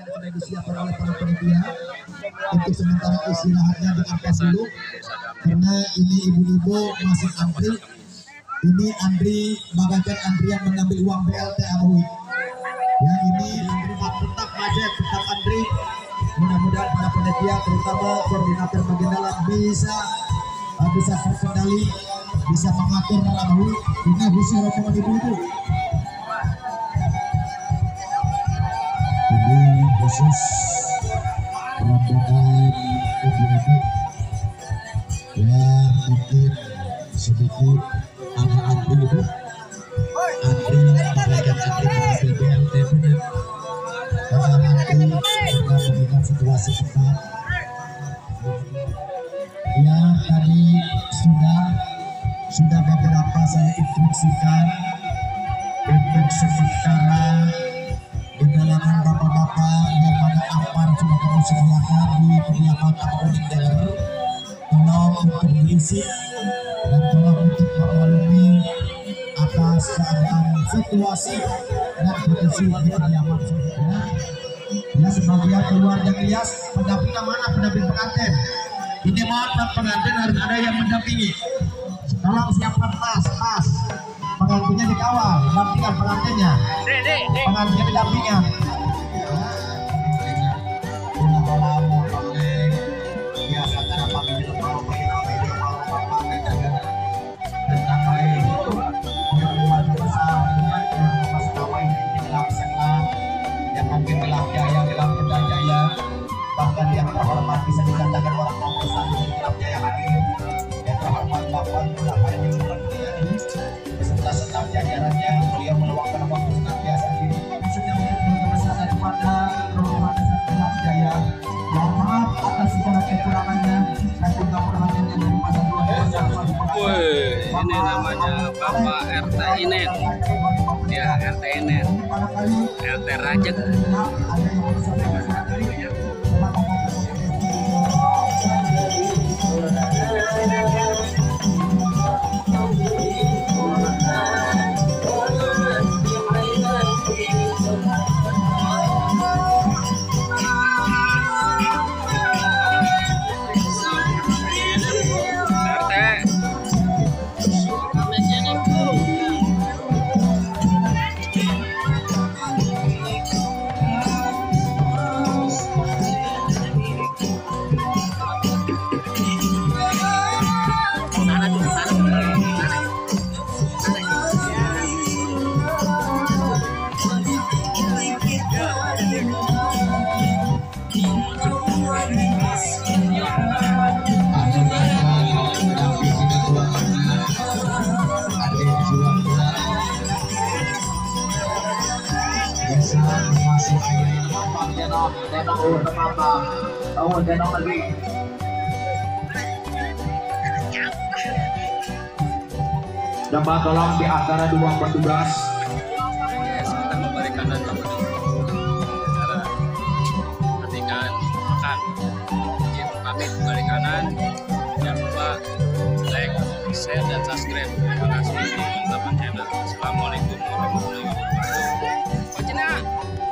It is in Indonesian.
yang sudah disiapkan oleh para panitia. Untuk sementara istirahatnya diangkat dulu karena ini ibu-ibu masih antri. Ini antri bagaikan antrian mengambil uang BLT Abawi. Ya, ini antri tetap macet, tetap antri. Mudah-mudahan para panitia terutama koordinator bagian dalam bisa terkendali, bisa mengatur Abawi dengan visi rombongan ibu-ibu. Ini khusus rombongan ibu-ibu yang mungkin sedikit ada antri ibu, antri bagaikan antri mengambil BLT benar. Karena nanti kita melihat situasi cepat yang tadi sudah beberapa saya instruksikan untuk sementara di dalam bapak-bapak yang mana ampar sudah kami sediakan di kediaman ataupun di daerah, tolong untuk berisi dan tolong untuk memaklumi atas keadaan situasi dan kondisi di kediaman sebenarnya. Ya, sebagian keluarga Ilyas, pendampingnya mana pendamping pengantin? Ini mohon pengantin harus ada yang mendampingi. Tolong siapkan tas. Pengantinnya dikawal, dampingan pengantinnya. Pengantinnya didampingan. Yang mungkin bilang jaya, bilang benda jaya, bahkan yang terhormat bisa dikatakan orang nomor satu di dalam jaya hadir. Yang terhormat Bapak Bapak yang ini beserta staf jajarannya, beliau meluangkan waktu senantiasa ini sedang bersama kepada rombongan dalam jaya. Yang maaf atas segala kekurangannya dan juga perhatiannya daripada dua ini namanya Bapak RT Inen. Ya, RT Inen, RT Rajek. Coba tolong di antara dua petugas. Kita memberi kanan cara perhatikan makan. Jadi pamit balik kanan. Jangan lupa like, share dan subscribe. Terima kasih teman-teman channel. Assalamualaikum warahmatullahi wabarakatuh.